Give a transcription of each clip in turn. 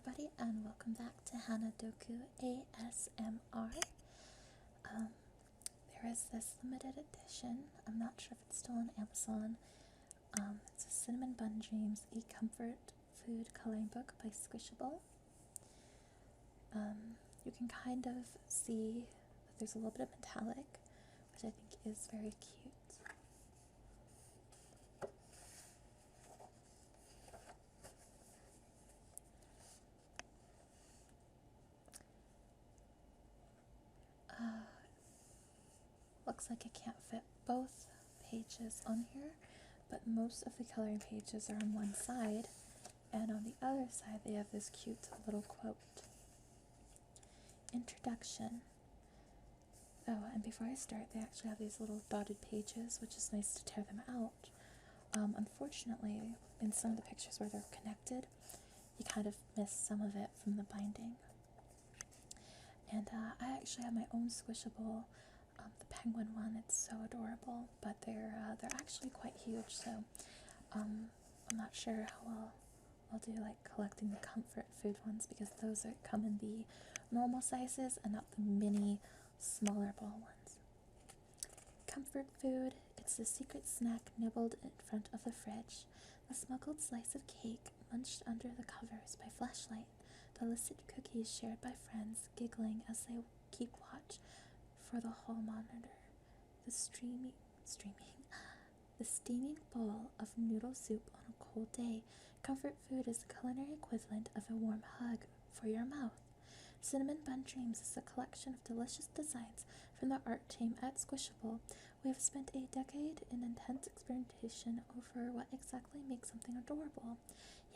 everybody, and welcome back to Hanadoku ASMR. There is this limited edition. I'm not sure if it's still on Amazon. It's a Cinnamon Bun Dreams, a comfort food coloring book by Squishable. You can kind of see that there's a little bit of metallic, which I think is very cute. Looks like I can't fit both pages on here, but most of the coloring pages are on one side, and on the other side they have this cute little quote. Introduction. Oh, and before I start, they actually have these little dotted pages, which is nice to tear them out. Unfortunately, in some of the pictures where they're connected, you kind of miss some of it from the binding. And I actually have my own Squishable, the penguin one. It's so adorable, but they're actually quite huge, so I'm not sure how I'll do like collecting the comfort food ones, because those come in the normal sizes and not the mini smaller ball ones. Comfort food. It's the secret snack nibbled in front of the fridge, the smuggled slice of cake munched under the covers by flashlight, the illicit cookies shared by friends giggling as they keep watch for the hall monitor, the steaming bowl of noodle soup on a cold day. Comfort food is the culinary equivalent of a warm hug for your mouth. Cinnamon Bun Dreams is a collection of delicious designs from the art team at Squishable. We have spent a decade in intense experimentation over what exactly makes something adorable.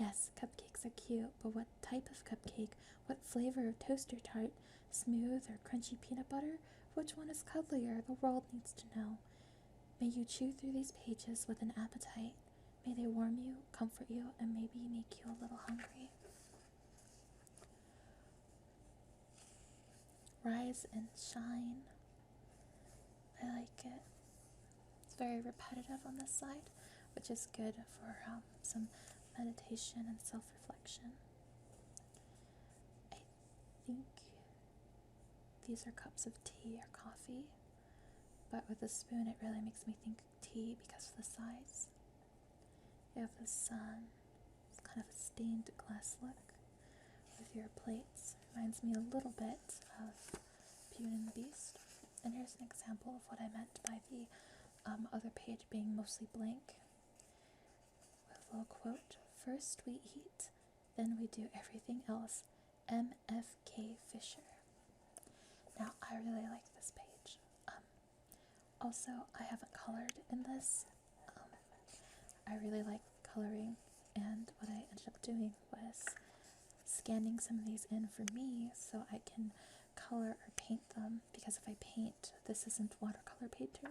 Yes, cupcakes are cute, but what type of cupcake? What flavor of toaster tart? Smooth or crunchy peanut butter? Which one is cuddlier? The world needs to know. May you chew through these pages with an appetite. May they warm you, comfort you, and maybe make you a little hungry. Rise and shine. I like it. It's very repetitive on this side, which is good for some meditation and self-reflection. I think these are cups of tea or coffee, but with a spoon it really makes me think tea because of the size. You have the sun. It's kind of a stained glass look with your plates. Reminds me a little bit of Beauty and the Beast. And here's an example of what I meant by the other page being mostly blank, with a little quote. First we eat, then we do everything else. MFK Fisher. Now I really like this page. Also, I haven't colored in this. I really like coloring, and what I ended up doing was scanning some of these in for me so I can color or paint them, because if I paint, this isn't watercolor paper,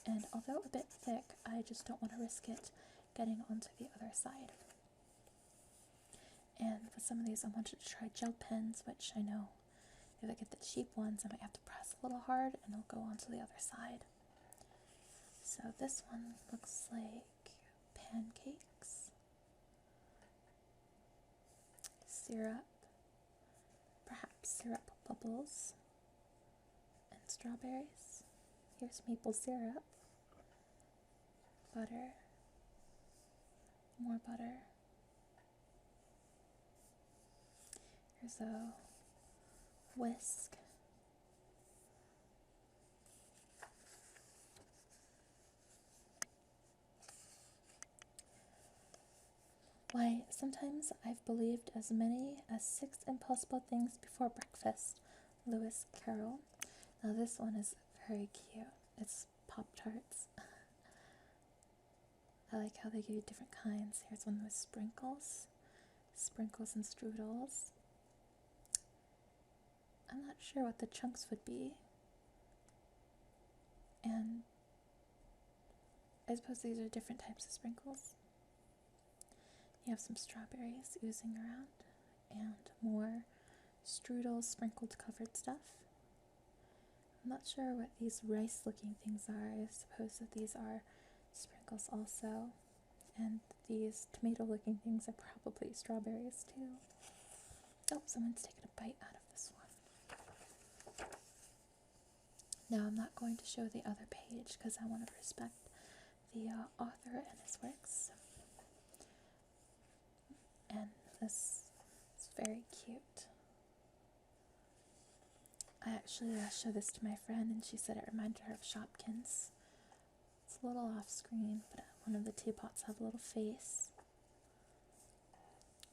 and although a bit thick, I just don't want to risk it getting onto the other side. And with some of these I wanted to try gel pens, which I know if I get the cheap ones I might have to press a little hard and it'll go onto the other side. So this one looks like pancakes, syrup, perhaps syrup bubbles, and strawberries. Here's maple syrup, butter, more butter. Here's a whisk. Why, sometimes I've believed as many as 6 impossible things before breakfast. Lewis Carroll. Now this one is very cute. It's Pop-Tarts. I like how they give you different kinds. Here's one with sprinkles. Sprinkles and strudels. I'm not sure what the chunks would be. And I suppose these are different types of sprinkles. You have some strawberries oozing around, and more strudels, sprinkled covered stuff. I'm not sure what these rice looking things are. I suppose that these are sprinkles also. And these tomato-looking things are probably strawberries too. Oh, someone's taken a bite out of this one. Now I'm not going to show the other page because I want to respect the author and his works. And this is very cute. I actually showed this to my friend and she said it reminded her of Shopkins. It's a little off screen, but one of the teapots have a little face.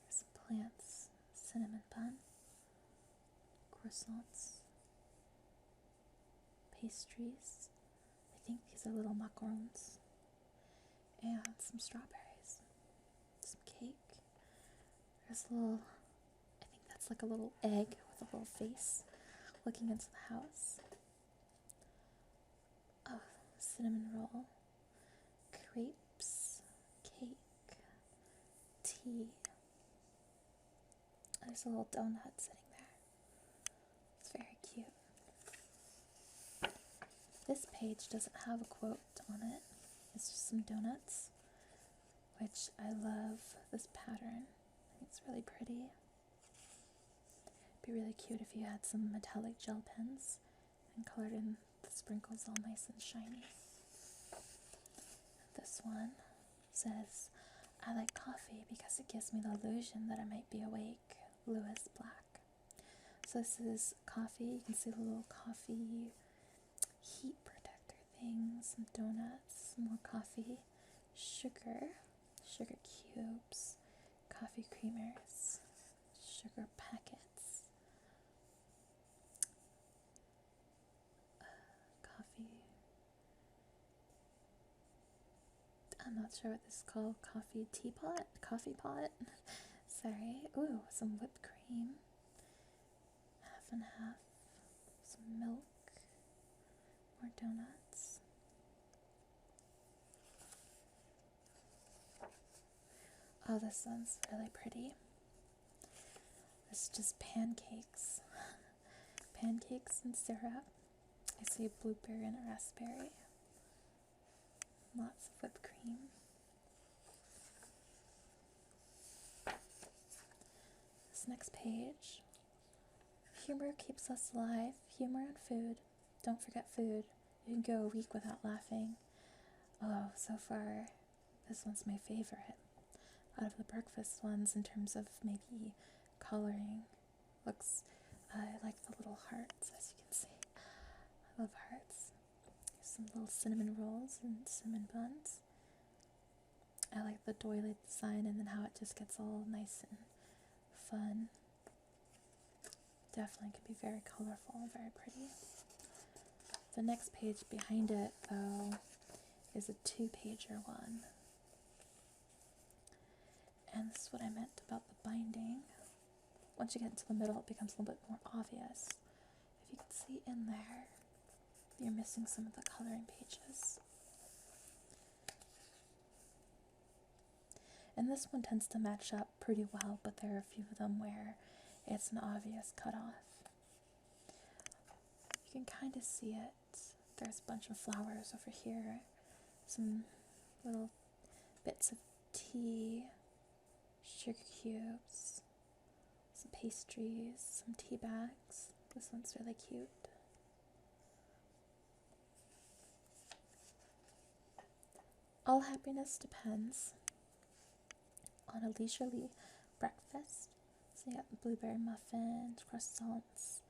There's some plants, cinnamon bun, croissants, pastries. I think these are little macarons. And some strawberries, some cake. There's a little, I think that's like a little egg with a little face looking into the house. Oh, cinnamon roll, crepes, cake, tea. There's a little donut sitting there. It's very cute. This page doesn't have a quote on it. It's just some donuts, which I love this pattern. I think it's really pretty. It'd be really cute if you had some metallic gel pens and colored in the sprinkles all nice and shiny. This one says, I like coffee because it gives me the illusion that I might be awake. Lewis Black. So this is coffee. You can see the little coffee heat protector thing, some donuts, some more coffee, sugar cubes, coffee creamers, sugar packets, coffee. I'm not sure what this is called. Coffee teapot? Coffee pot? Sorry. Ooh, some whipped cream. Half and half. Some milk. More donuts. Oh, this one's really pretty. It's just pancakes. Pancakes and syrup. I see a blueberry and a raspberry. Lots of whipped cream. This next page. Humor keeps us alive. Humor and food. Don't forget food. You can go a week without laughing. Oh, so far, this one's my favorite. Out of the breakfast ones, in terms of maybe coloring, looks, I like the little hearts, as you can see. I love hearts. There's some little cinnamon rolls and cinnamon buns. I like the doily design and then how it just gets all nice and fun. Definitely could be very colorful, very pretty. The next page behind it, though, is a 2-pager one. And this is what I meant about the binding. Once you get into the middle, it becomes a little bit more obvious. If you can see in there, you're missing some of the coloring pages. And this one tends to match up pretty well, but there are a few of them where it's an obvious cutoff. You can kind of see it. There's a bunch of flowers over here. Some little bits of tea, sugar cubes, some pastries, some tea bags. This one's really cute. All happiness depends on a leisurely breakfast. So you got blueberry muffins, croissants,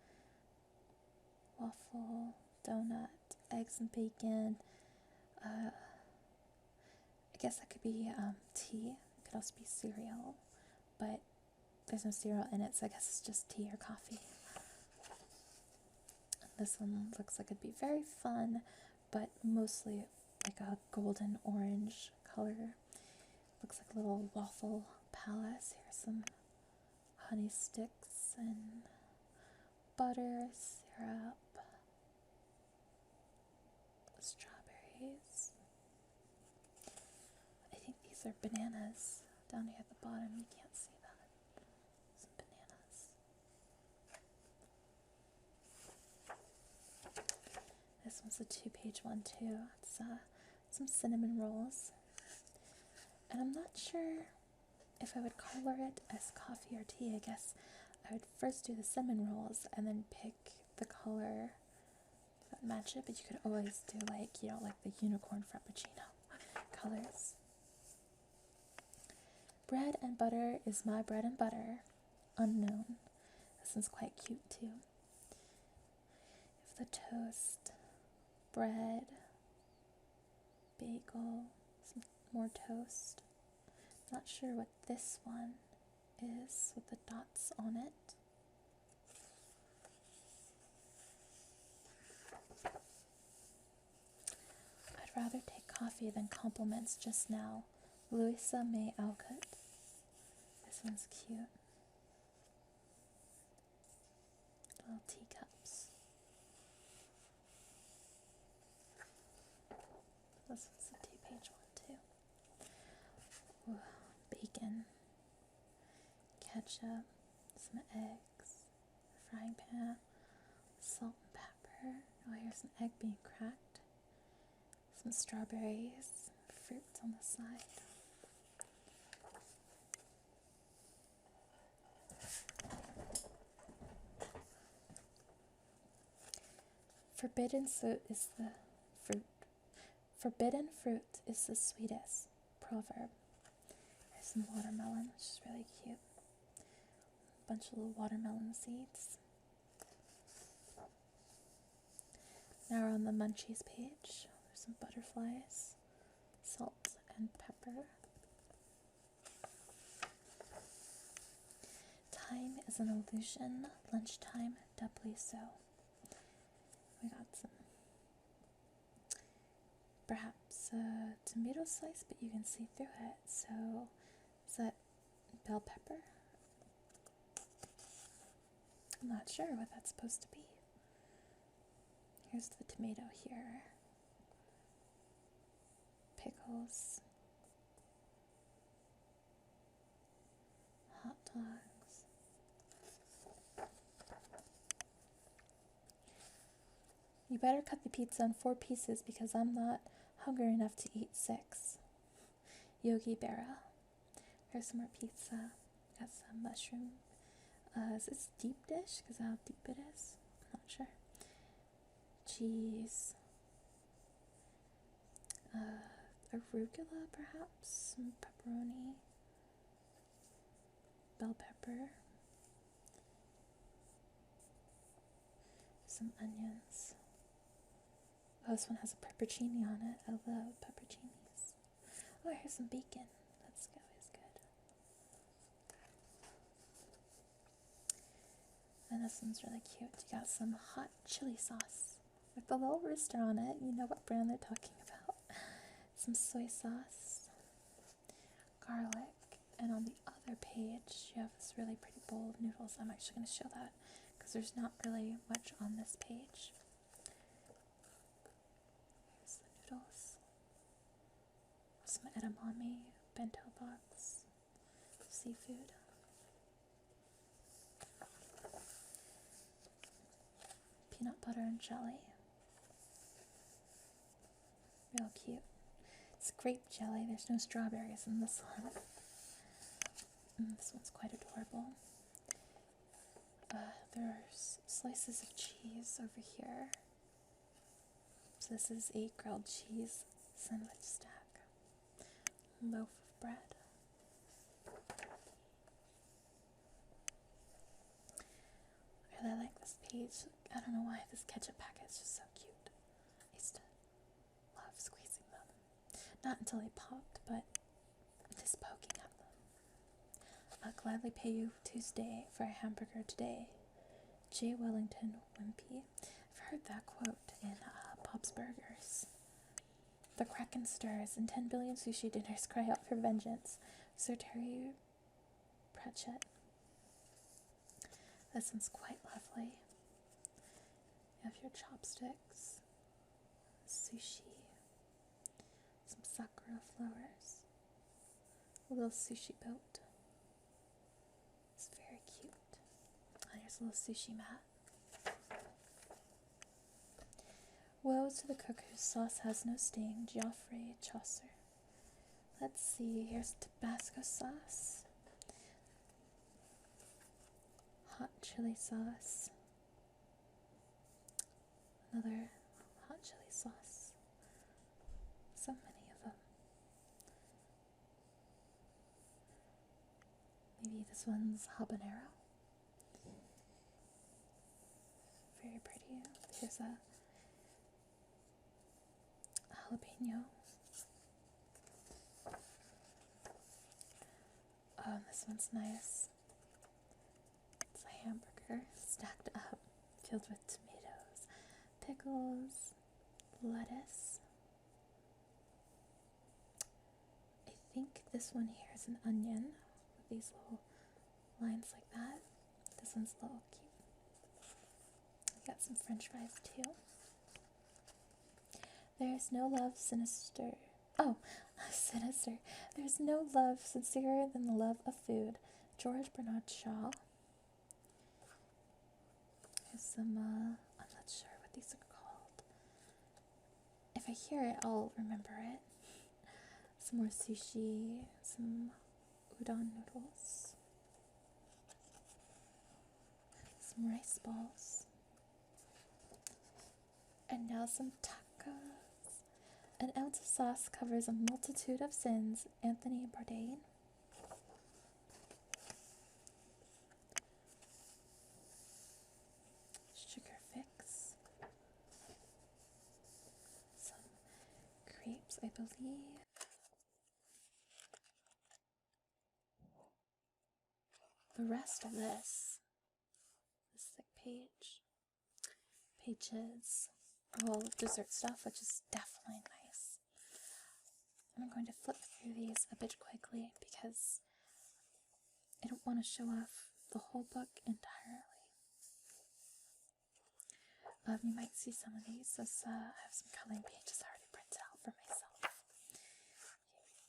waffle, donut, eggs and bacon. I guess that could be tea. It could also be cereal, but there's no cereal in it, so I guess it's just tea or coffee. This one looks like it'd be very fun, but mostly like a golden orange color. Looks like a little waffle palace. Here's some honey sticks and butter, syrup, strawberries. I think these are bananas down here at the bottom. You can't see that. Some bananas. This one's a 2-page one too. It's some cinnamon rolls. And I'm not sure if I would color it as coffee or tea. I guess I would first do the cinnamon rolls and then pick the color that match it, but you could always do like, you know, like the unicorn frappuccino colors. Bread and butter is my bread and butter. Unknown. This one's quite cute too. If the toast, bread, bagel, some more toast. Not sure what this one is with the dots on it. I'd rather take coffee than compliments just now. Louisa May Alcott. This one's cute. Little teacups. This one's a 2-page one too. Ooh, bacon, ketchup, some eggs, a frying pan, salt and pepper. Oh, here's an egg being cracked. Some strawberries, fruit on the side. Forbidden fruit is the fruit. Forbidden fruit is the sweetest. Proverb. There's some watermelon, which is really cute. A bunch of little watermelon seeds. Now we're on the munchies page. There's some butterflies, salt and pepper. Time is an illusion, lunchtime doubly so. We got some, perhaps a tomato slice, but you can see through it. So, is that bell pepper? I'm not sure what that's supposed to be. Here's the tomato here. Pickles. Hot dogs. You better cut the pizza in 4 pieces because I'm not hungry enough to eat 6. Yogi Berra. Here's some more pizza. Got some mushroom. Is this deep dish? Because of how deep it is? I'm not sure. Cheese. Arugula, perhaps? Some pepperoni. Bell pepper. Some onions. Oh, this one has a peppercini on it. I love pepperoncinis. Oh, here's some bacon. That's always good. And this one's really cute. You got some hot chili sauce with the little rooster on it. You know what brand they're talking about. Some soy sauce, garlic, and on the other page you have this really pretty bowl of noodles. I'm actually going to show that because there's not really much on this page. Here's the noodles. Some edamame, bento box, seafood. Peanut butter and jelly. Real cute. It's grape jelly. There's no strawberries in this one. This one's quite adorable. There's slices of cheese over here. So this is a grilled cheese sandwich stack. Loaf of bread. I really like this page. I don't know why this ketchup packet is just so cute. I used to love squeezing them. Not until they popped, but just poking at them. I'll gladly pay you Tuesday for a hamburger today. J. Wellington Wimpy. I've heard that quote in Bob's Burgers. The Kraken stirs and 10 billion sushi dinners cry out for vengeance. Sir Terry Pratchett. This one's quite lovely. You have your chopsticks, sushi, some sakura flowers, a little sushi boat. It's very cute. Oh, here's a little sushi mat. Woe to the cook whose sauce has no sting, Geoffrey Chaucer. Let's see, here's Tabasco sauce, hot chili sauce, another hot chili sauce. So many of them. Maybe this one's habanero. Very pretty. Here's a jalapeno. Oh, this one's nice. It's a hamburger stacked up, filled with tomatoes, pickles, lettuce. I think this one here is an onion with these little lines like that. This one's a little cute. I got some french fries too. There's no love sinister. Oh, sinister. There's no love sincerer than the love of food. George Bernard Shaw. Here's some, I'm not sure what these are called. If I hear it, I'll remember it. Some more sushi, some udon noodles, some rice balls, and now some tacos. An ounce of sauce covers a multitude of sins. Anthony Bourdain. Sugar fix. Some crepes, I believe. The rest of this thick pages are all dessert stuff, which is definitely nice. I'm going to flip through these a bit quickly because I don't want to show off the whole book entirely. You might see some of these as I have some coloring pages already printed out for myself.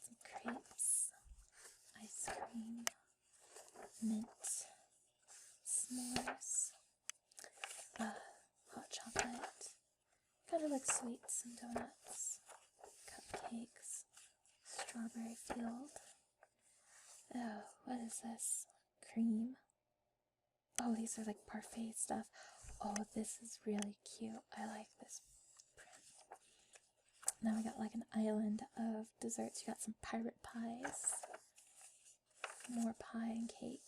Some crepes, ice cream, mint, s'mores, hot chocolate, kind of like sweets and donuts, cupcakes, strawberry field. Oh, what is this? Cream. Oh, these are like parfait stuff. Oh, this is really cute. I like this print. Now we got like an island of desserts. You got some pirate pies, more pie and cake,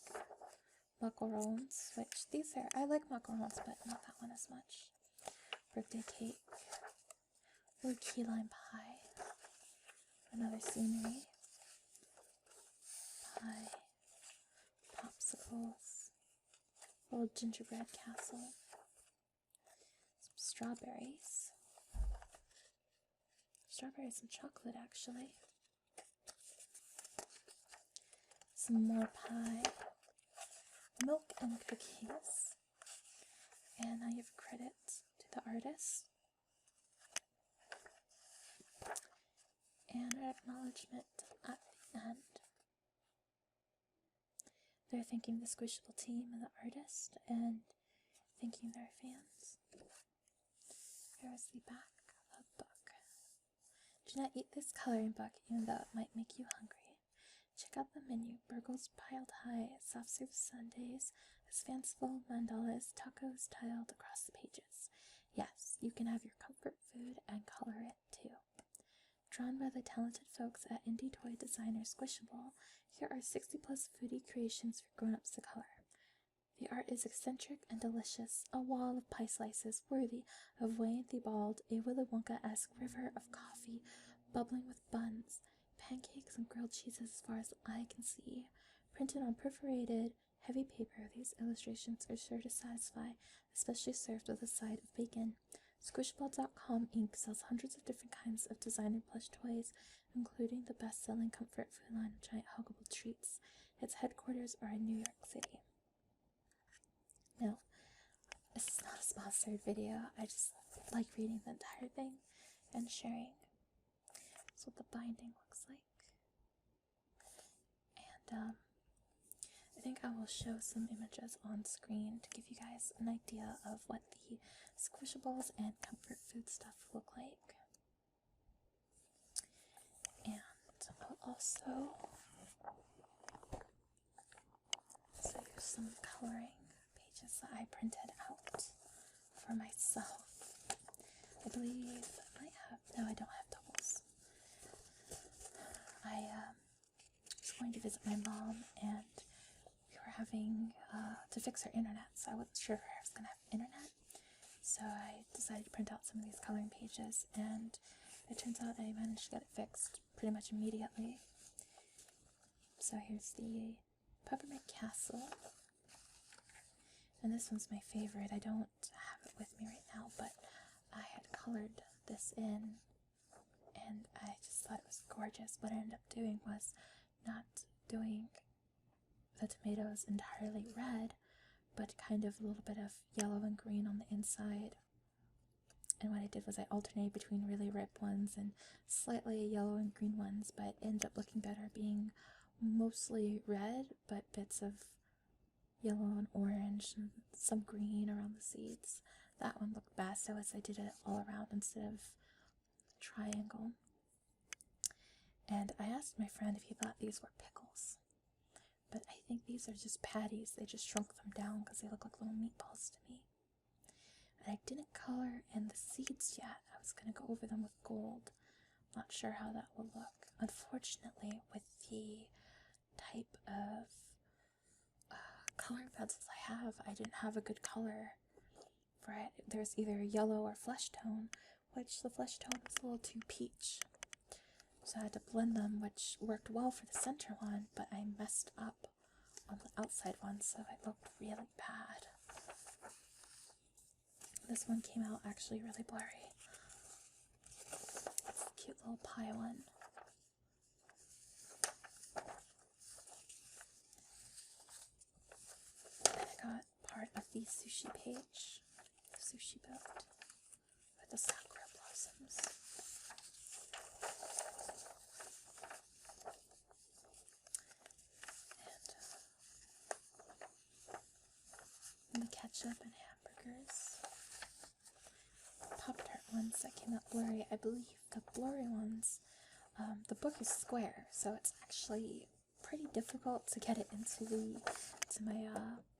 macarons, which these are, I like macarons, but not that one as much. Birthday cake, little key lime pie, another scenery, pie, popsicles, little gingerbread castle, some strawberries and chocolate actually, some more pie, milk and cookies, and I give credit to the artist and an acknowledgement at the end. They're thanking the Squishable team and the artist and thanking their fans. Here's the back of the book. Do not eat this coloring book even though it might make you hungry. Check out the menu. Burgers piled high, soft serve sundaes, as fanciful mandalas, tacos tiled across the pages. Yes, you can have your comfort food and color it too. Drawn by the talented folks at indie toy designer Squishable, here are 60 plus foodie creations for grown-ups to color. The art is eccentric and delicious, a wall of pie slices worthy of Wayne Thibault, a Willy Wonka-esque river of coffee bubbling with buns, pancakes and grilled cheeses as far as the eye can see. Printed on perforated, heavy paper, these illustrations are sure to satisfy, especially served with a side of bacon. Squishable.com Inc. sells hundreds of different kinds of designer plush toys, including the best-selling comfort food line of giant huggable treats. Its headquarters are in New York City. Now, this is not a sponsored video. I just like reading the entire thing and sharing. That's what the binding looks like. And I think I will show some images on screen to give you guys an idea of what the Squishables and comfort food stuff look like. And I'll also use some coloring pages that I printed out for myself. I believe I might have, no, I don't have doubles. I was going to visit my mom, and we were having to fix her internet, so I wasn't sure if I was going to have internet. So I decided to print out some of these coloring pages, and it turns out I managed to get it fixed pretty much immediately. So here's the Peppermint Castle, and this one's my favorite. I don't have it with me right now, but I had colored this in, and I just thought it was gorgeous. What I ended up doing was not doing the tomatoes entirely red, but kind of a little bit of yellow and green on the inside. And what I did was I alternated between really ripe ones and slightly yellow and green ones, but it ended up looking better being mostly red, but bits of yellow and orange and some green around the seeds. That one looked best, so I did it all around instead of triangle. And I asked my friend if he thought these were pickles, but I think these are just patties. They just shrunk them down because they look like little meatballs to me. And I didn't color in the seeds yet. I was going to go over them with gold. Not sure how that will look. Unfortunately, with the type of coloring pencils I have, I didn't have a good color for it. There's either yellow or flesh tone, which the flesh tone was a little too peach. So I had to blend them, which worked well for the center one, but I messed up on the outside one, so it looked really bad. This one came out actually really blurry. It's a cute little pie one. And I got part of the sushi page, the sushi boat, with the sakura blossoms. And the ketchup and hamburgers. Pop-Tart ones that came out blurry. I believe the blurry ones, the book is square, so it's actually pretty difficult to get it into my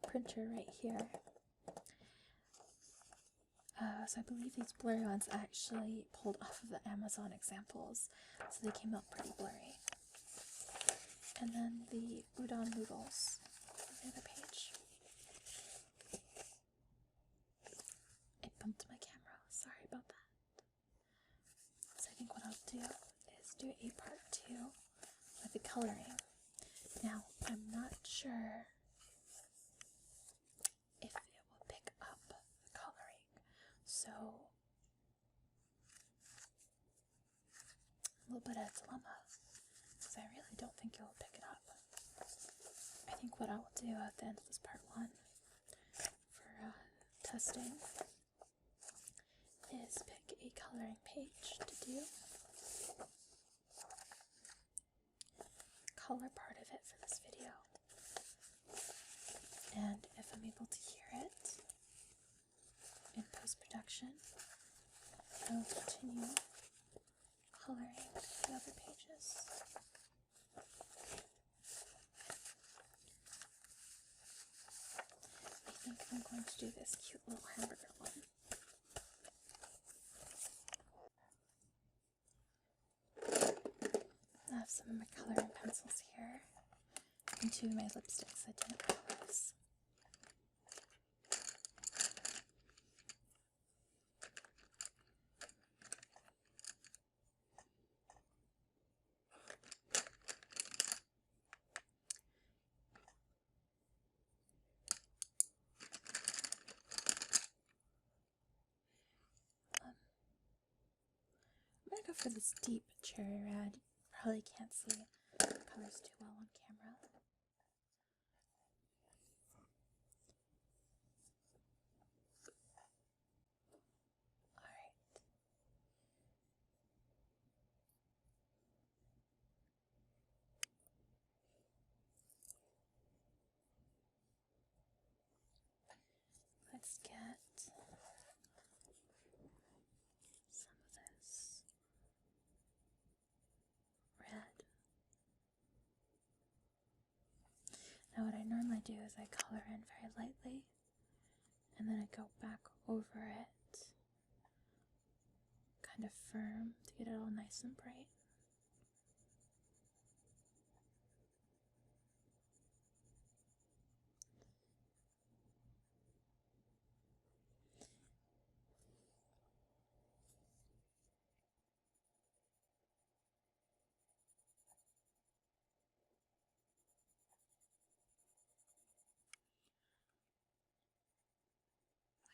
printer right here. So I believe these blurry ones actually pulled off of the Amazon examples, so they came out pretty blurry. And then the udon noodles on the other page. I bumped my camera, sorry about that. So I think what I'll do is do a part 2 with the coloring. Now, I'm not sure if it will pick up the coloring, so a little bit of a dilemma, because I really don't think it will pick it up. I think what I will do at the end of this part 1 for testing is pick a coloring page to do, color part of it for this video, and if I'm able to hear it in post-production, I will continue coloring the other pages. I think I'm going to do this cute little hamburger one. I have some of my coloring pencils here, and 2 of my lipsticks I didn't realize. I'm going to go for this deep cherry red. Probably can't see the colors too well on camera. Alright. Let's get some of this red do is I color in very lightly, and then I go back over it, kind of firm, to get it all nice and bright.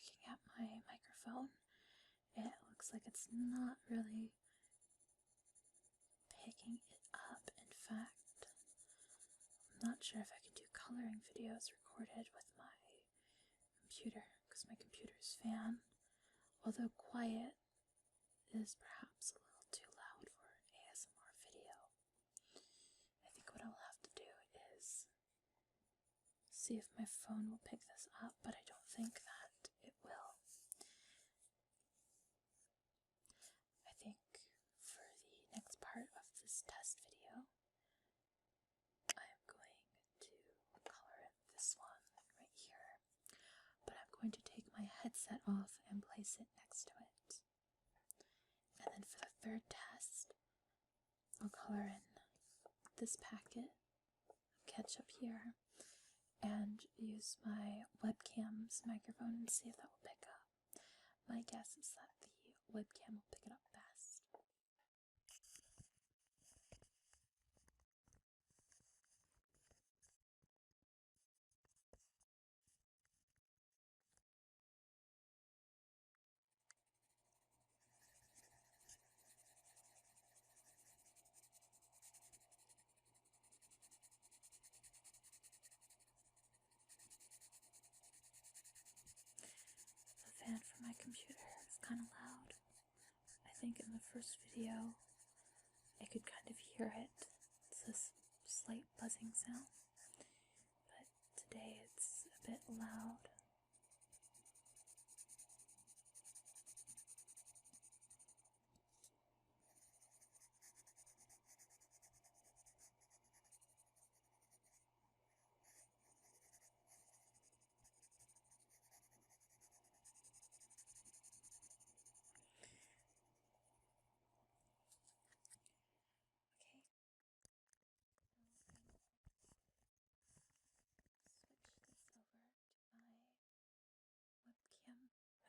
Looking at my microphone, it looks like it's not really picking it up. In fact, I'm not sure if I can do coloring videos recorded with my computer, because my computer's fan, although quiet, is perhaps a little too loud for an ASMR video. I think what I'll have to do is see if my phone will pick this up, but I don't think that it will. I think for the next part of this test video, I'm going to color this one right here, but I'm going to take my headset off and place it next to it. And then for the third test, I'll color in this packet, ketchup here, and use my webcam's microphone and see if that will pick up. My guess is that the webcam will pick it up best. The fan from my computer is kind of loud. I think in the first video I could kind of hear it. It's this slight buzzing sound, but today it's a bit loud.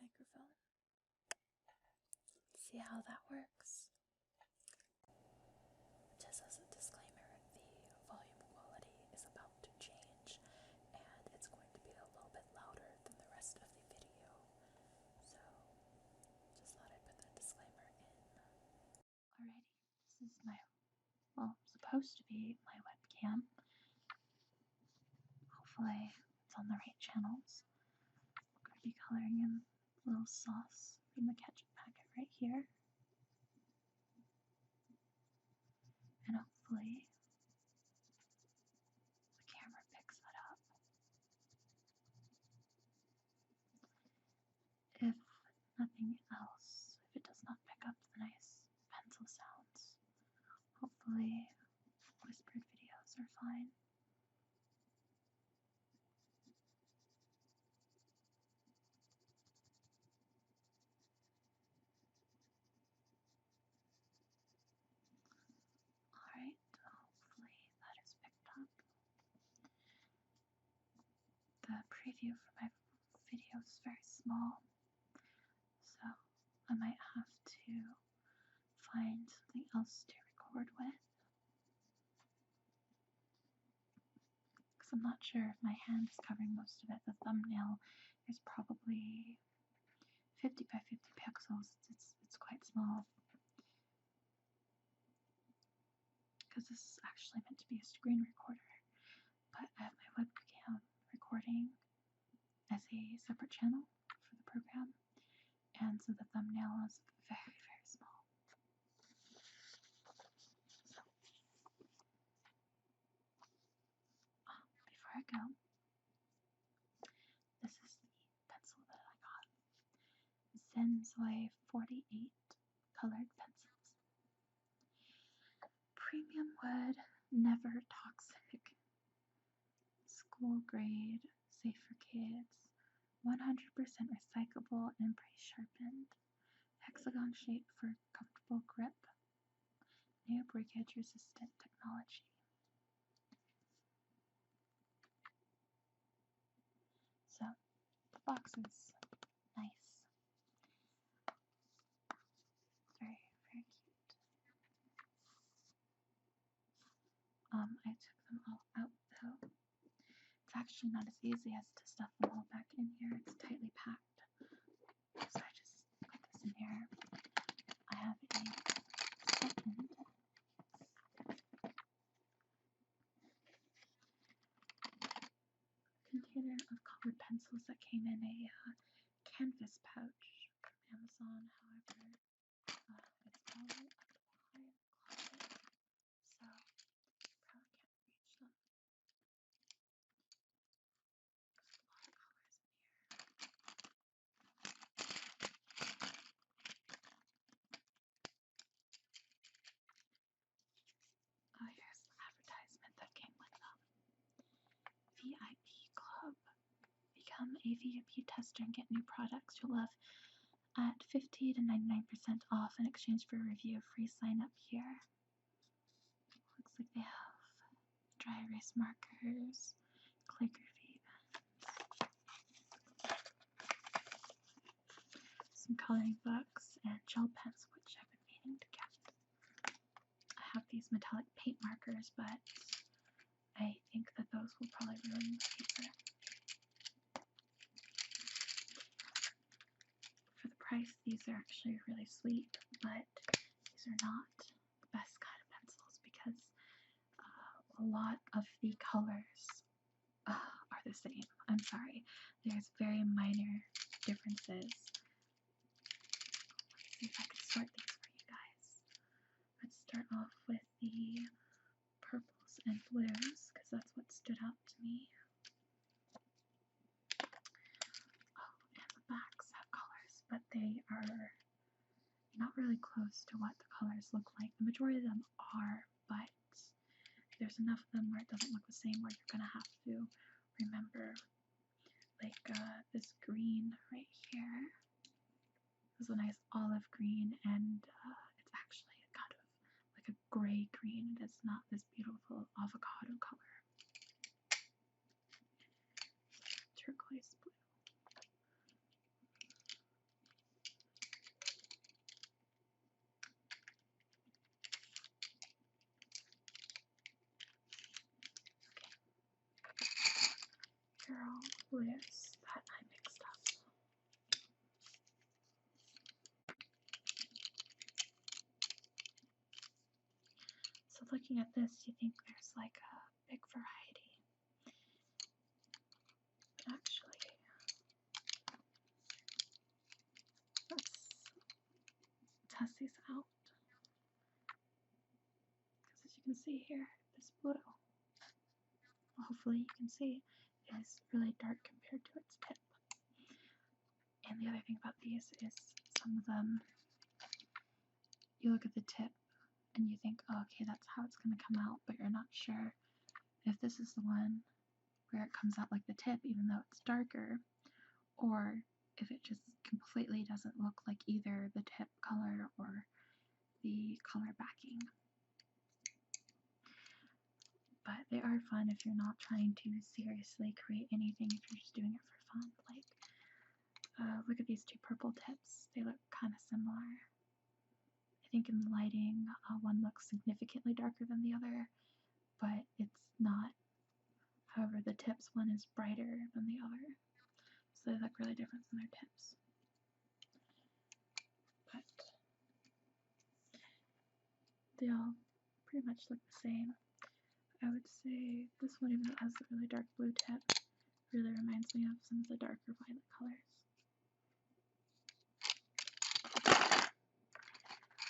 Microphone. See how that works. Just as a disclaimer, the volume quality is about to change and it's going to be a little bit louder than the rest of the video. So just thought I'd put that disclaimer in. Alrighty, this is my, supposed to be my webcam. Hopefully it's on the right channels. I'm going to be coloring in a little sauce from the ketchup packet right here. And hopefully the camera picks that up. If nothing else, if it does not pick up the nice pencil sounds, hopefully whispered videos are fine. Alright, hopefully that is picked up. The preview for my video is very small, so I might have to find something else to record with. Because I'm not sure if my hand is covering most of it. The thumbnail is probably 50 by 50 pixels. It's quite small. Because this is actually meant to be a screen recorder, but I have my webcam recording as a separate channel for the program, and so the thumbnail is very, very small. So, before I go, this is the pencil that I got. Zensoy 48 colored pencils. Premium wood, never toxic. school grade, safe for kids, 100% recyclable and pre-sharpened, hexagon shape for comfortable grip, new breakage resistant technology. So the box is nice, very, very cute. I took them all out though. It's actually not as easy as to stuff them all back in here. It's tightly packed. So I just put this in here. I have a second container of colored pencils that came in a canvas pouch from Amazon. However, it's all the way up high in the closet, so probably can't reach them. There's a lot of colors in here. Oh, here's the advertisement that came with them. VIP Club. Become a VIP tester and get new products you'll love at 50 to 99% off in exchange for a review. Free sign up here. Looks like they have dry erase markers, calligraphy pens, some coloring books, and gel pens, which I've been meaning to get. I have these metallic paint markers, but I think that those will probably ruin the paper. For the price, these are actually really sweet, but these are not the best kind of pencils because a lot of the colors are the same. I'm sorry. There's very minor differences. Let's see if I can sort these for you guys. Let's start off with the purples and blues because that's what stood out to me. Oh, and the backs have colors, but they are not really close to what the colors look like. The majority of them are, but there's enough of them where it doesn't look the same, where you're going to have to remember, like this green right here is a nice olive green, and it's actually kind of like a gray green. It is not this beautiful avocado color. Turquoise blue. Here are all the blues that I mixed up. So looking at this, you think there's like a big variety. But actually, let's test these out. Because as you can see here, this blue, well, hopefully you can see, is really dark compared to its tip. And the other thing about these is some of them, you look at the tip and you think, oh, okay, that's how it's going to come out, but you're not sure if this is the one where it comes out like the tip, even though it's darker, or if it just completely doesn't look like either the tip color or the color backing. But they are fun if you're not trying to seriously create anything, if you're just doing it for fun. Like, look at these two purple tips. They look kind of similar. I think in the lighting, one looks significantly darker than the other, but it's not. However, the tips one is brighter than the other, so they look really different than their tips. But they all pretty much look the same. I would say this one, even though it has a really dark blue tip, really reminds me of some of the darker violet colors.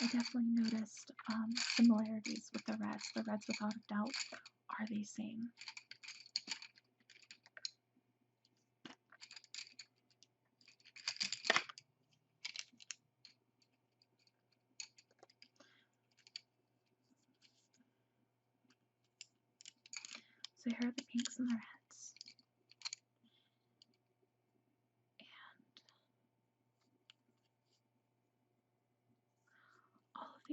I definitely noticed similarities with the reds. The reds, without a doubt, are the same. So here are the pinks and the reds.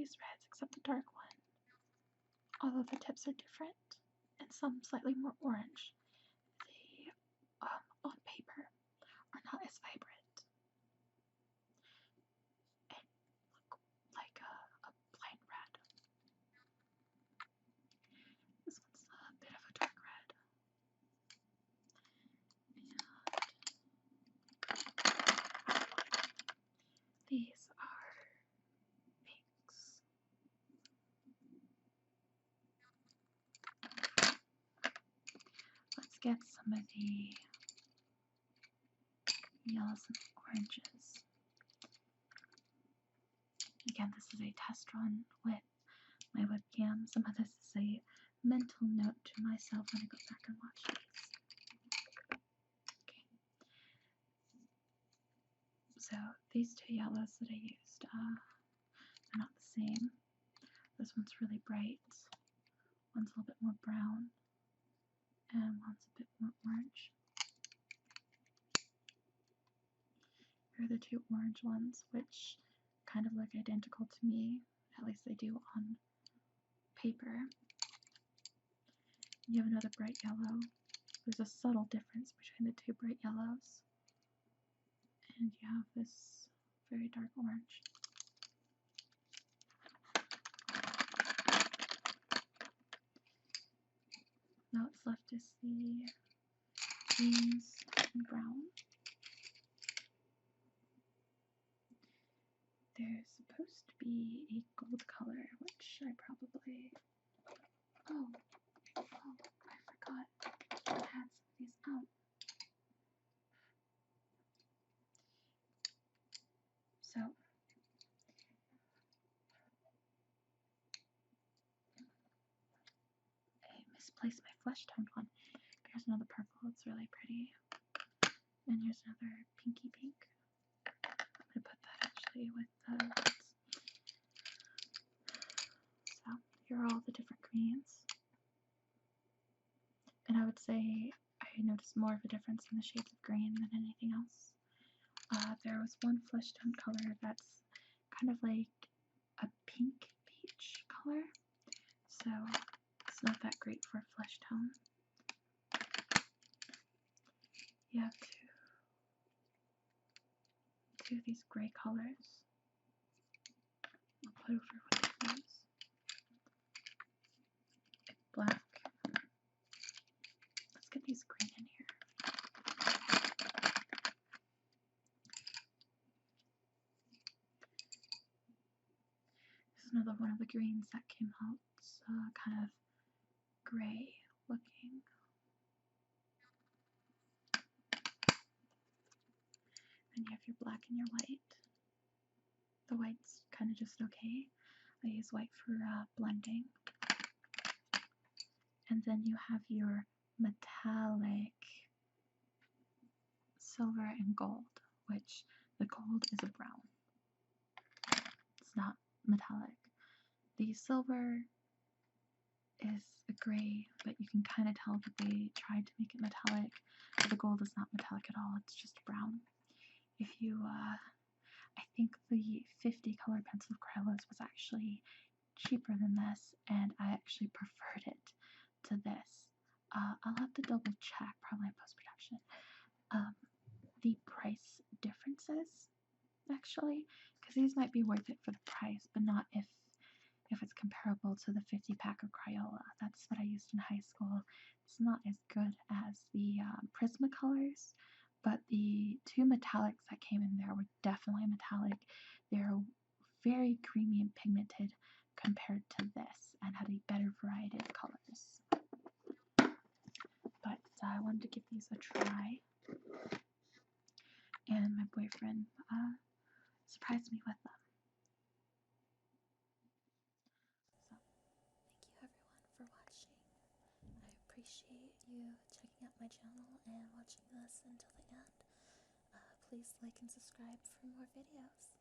these reds except the dark one, although the tips are different and some slightly more orange. They, on paper, are not as vibrant and look like a plain red. This one's a bit of a dark red. And these are pinks. Let's get some of the yellows and oranges. Again, this is a test run with my webcam. Some of this is a mental note to myself when I go back and watch these. Okay. So these two yellows that I used are not the same. This one's really bright. One's a little bit more brown. And one's a bit more orange. Here are the two orange ones, which kind of look identical to me. At least they do on paper. You have another bright yellow. There's a subtle difference between the two bright yellows. And you have this very dark orange. Now what's left is the greens and brown. There's supposed to be a gold color, which I probably... Oh, I forgot I had some of these out. So, I misplaced my flesh toned one. Here's another purple, it's really pretty. And here's another pinky pink. I'm going to put that actually with the reds. So, here are all the different greens. And I would say I noticed more of a difference in the shades of green than anything else. There was one flesh tone color that's kind of like a pink peach color. So, it's not that great for a flesh tone. You have two of these gray colors. I'll put over one of these. Black. Let's get these green in here. This is another one of the greens that came out. It's kind of gray looking. And you have your black and your white. The white's kind of just okay. I use white for blending. And then you have your metallic silver and gold, which the gold is a brown. It's not metallic. The silver is a gray, but you can kind of tell that they tried to make it metallic. But the gold is not metallic at all, it's just brown. If you, I think the 50 color pencil Krylos was actually cheaper than this, and I actually preferred it to this. I'll have to double check, probably in post-production, the price differences, actually, because these might be worth it for the price, but not if it's comparable to the 50 pack of Crayola. That's what I used in high school. It's not as good as the Prismacolors, but the two metallics that came in there were definitely metallic. They're very creamy and pigmented compared to this, and had a better variety of colors. But I wanted to give these a try, and my boyfriend surprised me with them. So, thank you everyone for watching. I appreciate you checking out my channel and watching this until the end. Please like and subscribe for more videos.